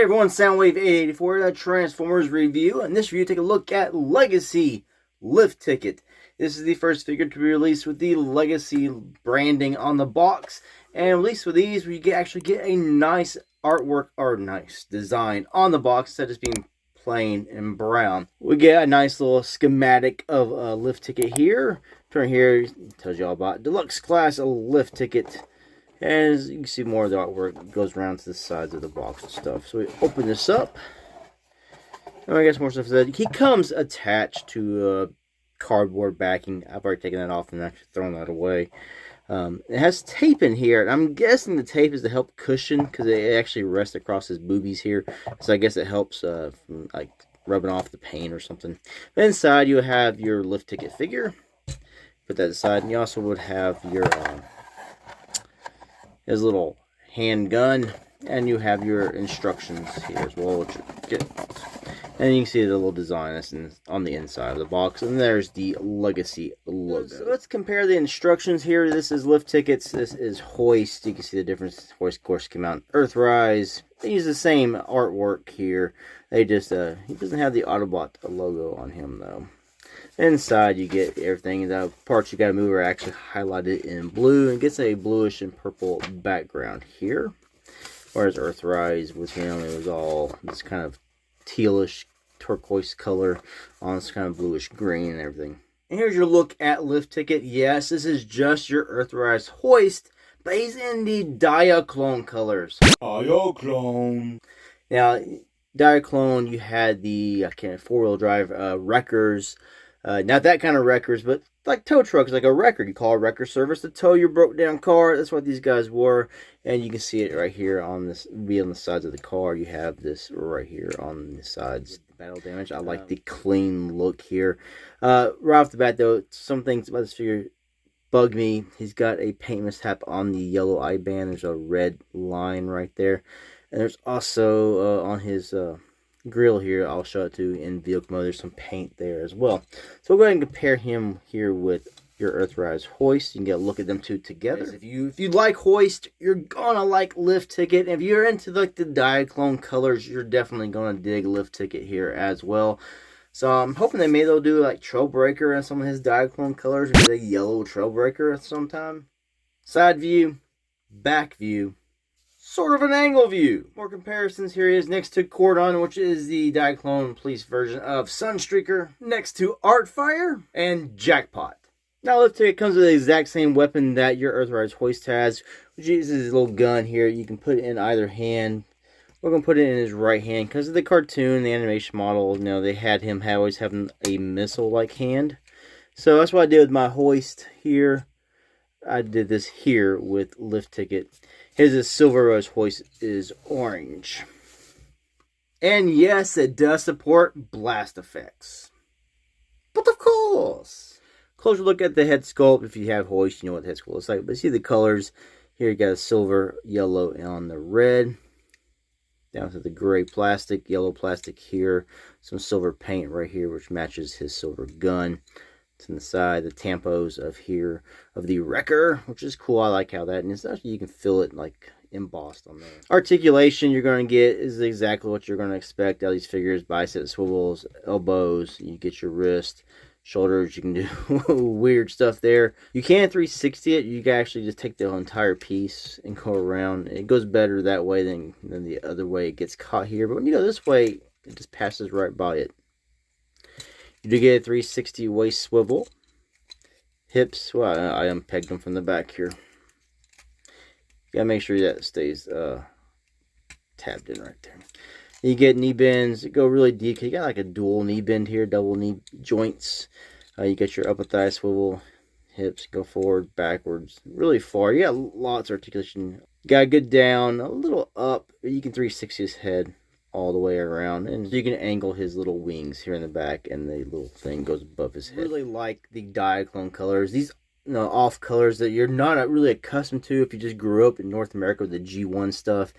everyone, Soundwave884, a Transformers review. In this review, take a look at Legacy Lift Ticket. This is the first figure to be released with the Legacy branding on the box. And released with these, where you actually get a nice artwork or nice design on the box instead of just being plain and brown. We get a nice little schematic of a lift ticket here. Turn here, tells you all about deluxe class lift ticket. And as you can see, more of the artwork goes around to the sides of the box and stuff. So we open this up. And I guess more stuff said. He comes attached to cardboard backing. I've already taken that off and actually thrown that away. It has tape in here. I'm guessing the tape is to help cushion because it actually rests across his boobies here. So I guess it helps from like rubbing off the paint or something. Inside you have your lift ticket figure. Put that aside, and you also would have your his little handgun, and you have your instructions here as well, which are good. And you can see the little design that's on the inside of the box, and there's the Legacy logo. So let's compare the instructions here. This is lift tickets. This is hoist. You can see the difference. Hoist, of course, came out in Earthrise. They use the same artwork here. They just he doesn't have the Autobot logo on him though. Inside you get everything. The parts you gotta move are actually highlighted in blue and gets a bluish and purple background here. Whereas Earthrise with him, it was all this kind of tealish turquoise color on this kind of bluish green and everything. And here's your look at lift ticket. Yes, this is just your Earthrise hoist, but he's in the Diaclone colors. Diaclone. Now, Diaclone, you had the four-wheel drive wreckers. Not that kind of wreckers, but like tow trucks, like a wrecker. You call a wrecker service to tow your broke down car. That's what these guys were. And you can see it right here on this, be on the sides of the car. You have this right here on the sides. Battle damage. I like the clean look here. Right off the bat though, some things about this figure bug me. He's got a paint mishap on the yellow eye band. There's a red line right there. And there's also on his grill here, I'll show it to you in vehicle mode, there's some paint there as well. So we'll go ahead and compare him here with your Earthrise hoist. You can get a look at them two together. If you like hoist, you're gonna like lift ticket. If you're into like the Diaclone colors, you're definitely gonna dig lift ticket here as well. So I'm hoping that maybe they'll do like Trailbreaker and some of his Diaclone colors, or the yellow Trailbreaker at some time. Side view, back view, sort of an angle view. More comparisons. Here he is next to Cordon, which is the Diaclone police version of Sunstreaker. Next to Artfire and Jackpot. Now lift ticket comes with the exact same weapon that your Earthrise hoist has, which is his little gun here. You can put it in either hand. We're going to put it in his right hand because of the cartoon, the animation model. You know, they had him always having a missile-like hand. So that's what I did with my hoist here. I did this here with lift ticket. His is silver, rose hoist is orange. And yes, it does support blast effects. But of course, closer look at the head sculpt. If you have hoist, you know what the head sculpt looks like. But see the colors. Here you got a silver, yellow, and on the red. Down to the gray plastic, yellow plastic here. Some silver paint right here, which matches his silver gun. It's on the side, the tampos of here of the wrecker, which is cool. I like how that, and it's actually you can feel it like embossed on there. Articulation you're going to get is exactly what you're going to expect out of these figures: bicep swivels, elbows. You get your wrist, shoulders. You can do weird stuff there. You can 360 it. You can actually just take the entire piece and go around. It goes better that way than the other way. It gets caught here, but when you go this way, it just passes right by it. You do get a 360 waist swivel. Hips, well, I unpegged them from the back here. You gotta make sure that stays tabbed in right there. You get knee bends. You go really deep. You got like a dual knee bend here, double knee joints. You get your upper thigh swivel. Hips go forward, backwards, really far. You got lots of articulation. You got good down, a little up. You can 360 his head all the way around, and you can angle his little wings here in the back, and the little thing goes above his head. Really like the Diaclone colors. These off colors that you're not really accustomed to if you just grew up in North America with the G1 stuff.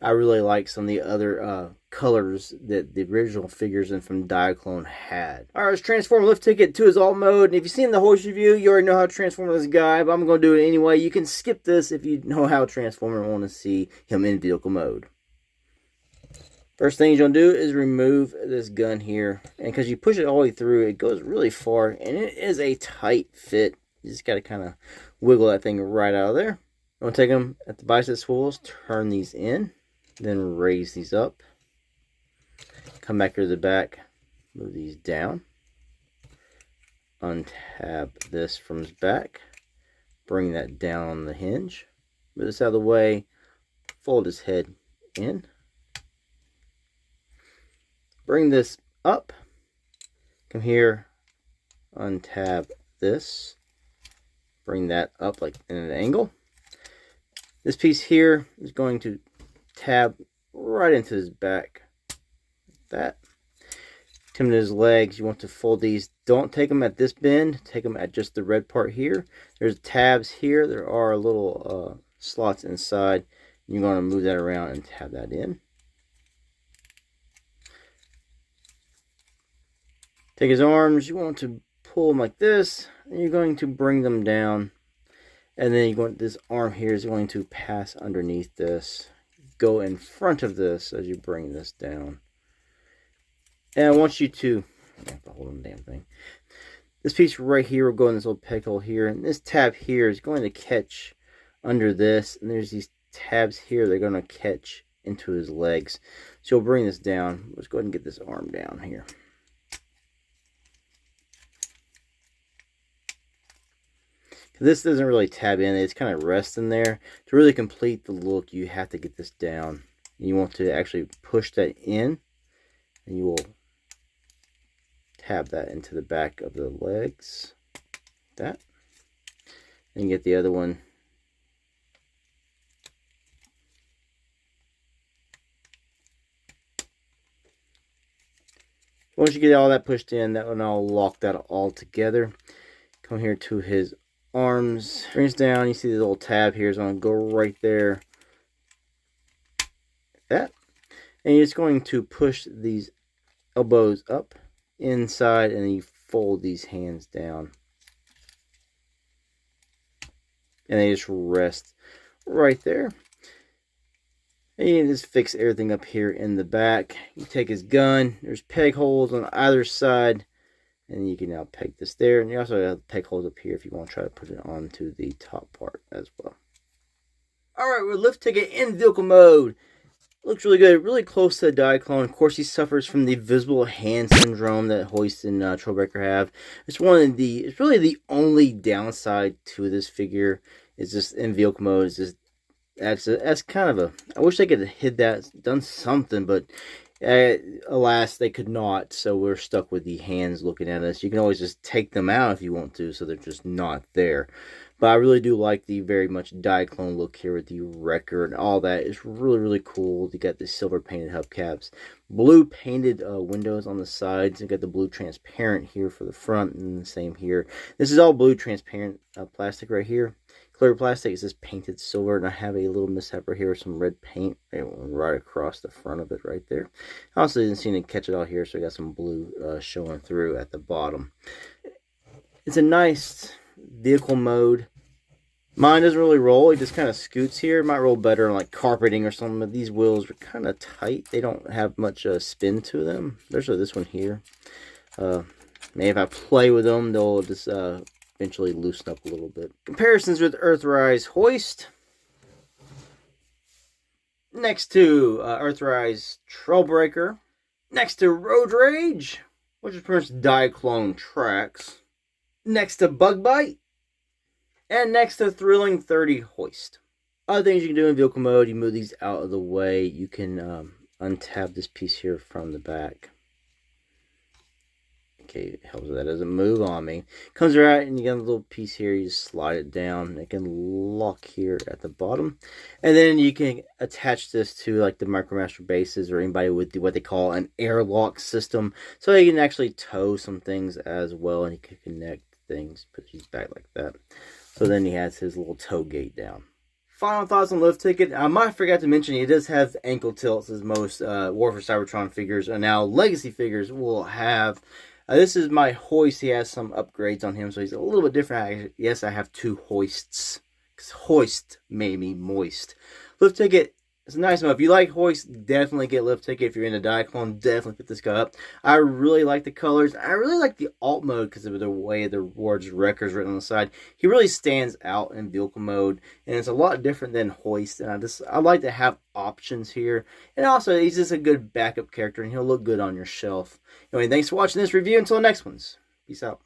I really like some of the other colors that the original figures and from Diaclone had. Alright, let's transform lift ticket to his alt mode. And if you've seen the hoist review, you already know how to transform this guy, but I'm going to do it anyway. You can skip this if you know how to transform and want to see him in vehicle mode. First thing you're going to do is remove this gun here. And because you push it all the way through, it goes really far. And it is a tight fit. You just got to kind of wiggle that thing right out of there. I'm going to take them at the bicep swivels, turn these in, then raise these up. Come back here to the back, move these down. Untab this from his back. Bring that down on the hinge. Move this out of the way. Fold his head in. Bring this up. Come here. Untab this. Bring that up like in an angle. This piece here is going to tab right into his back. Like that. Come to his legs. You want to fold these. Don't take them at this bend. Take them at just the red part here. There's tabs here. There are little slots inside. You're going to move that around and tab that in. Take his arms. You want to pull them like this. And you're going to bring them down. And then you want this arm here is going to pass underneath this. Go in front of this as you bring this down. And I want you to, I have to hold the damn thing. This piece right here will go in this little peg hole here. And this tab here is going to catch under this. And there's these tabs here. They're going to catch into his legs. So you'll bring this down. Let's go ahead and get this arm down here. This doesn't really tab in. It's kind of resting there. To really complete the look, you have to get this down. You want to actually push that in. And you will tab that into the back of the legs. Like that. And get the other one. Once you get all that pushed in, that one I'll lock that all together. Come here to his arms. Brings down. You see the little tab here is going to go right there. Like that. And you're just going to push these elbows up inside and then you fold these hands down. And they just rest right there. And you just fix everything up here in the back. You take his gun. There's peg holes on either side. And you can now peg this there. And you also have peg holes up here if you want to try to put it onto the top part as well. Alright, we're lift ticket in vehicle mode. Looks really good, really close to the Diaclone. Of course, he suffers from the visible hand syndrome that Hoist and Trailbreaker have. It's really the only downside to this figure. Is just in vehicle mode. It's just that's kind of a. I wish they could have hid that, done something, but alas, they could not. So we're stuck with the hands looking at us. You can always just take them out if you want to, so they're just not there. But I really do like the very much Diaclone look here with the wrecker and all that. It's really, really cool. You got the silver painted hubcaps, blue painted windows on the sides. You got the blue transparent here for the front and the same here. This is all blue transparent plastic right here. Clear plastic is just painted silver, and I have a little mishap right here with some red paint right across the front of it right there. I also didn't seem to catch it all here, so I got some blue showing through at the bottom. It's a nice vehicle mode. Mine doesn't really roll. It just kind of scoots here. It might roll better on like carpeting or something, but these wheels are kind of tight. They don't have much spin to them. There's this one here. Maybe if I play with them, they'll just eventually loosen up a little bit. Comparisons with Earthrise Hoist. Next to Earthrise Trailbreaker. Next to Road Rage, which is pretty much Diaclone tracks. Next to Bug Bite. And next to Thrilling 30 Hoist. Other things you can do in vehicle mode, you move these out of the way. You can untab this piece here from the back. Okay, it helps that doesn't move on me. Comes right, and you got a little piece here. You just slide it down. It can lock here at the bottom, and then you can attach this to like the MicroMaster bases or anybody with what they call an airlock system, so you can actually tow some things as well, and you can connect things. Put these back like that. So then he has his little tow gate down. Final thoughts on Lift Ticket. I might forget to mention he does have ankle tilts as most War for Cybertron figures and now Legacy figures will have. This is my Hoist. He has some upgrades on him, so he's a little bit different. Yes, I have two Hoists. Because Hoist made me moist. Lift Ticket It's a nice one. If you like Hoist, definitely get Lift Ticket. If you're into Diaclone, definitely pick this guy up. I really like the colors. I really like the alt mode because of the way the words Wreckers written on the side. He really stands out in vehicle mode, and it's a lot different than Hoist. And I like to have options here. And also, he's just a good backup character, and he'll look good on your shelf. Anyway, thanks for watching this review. Until the next ones. Peace out.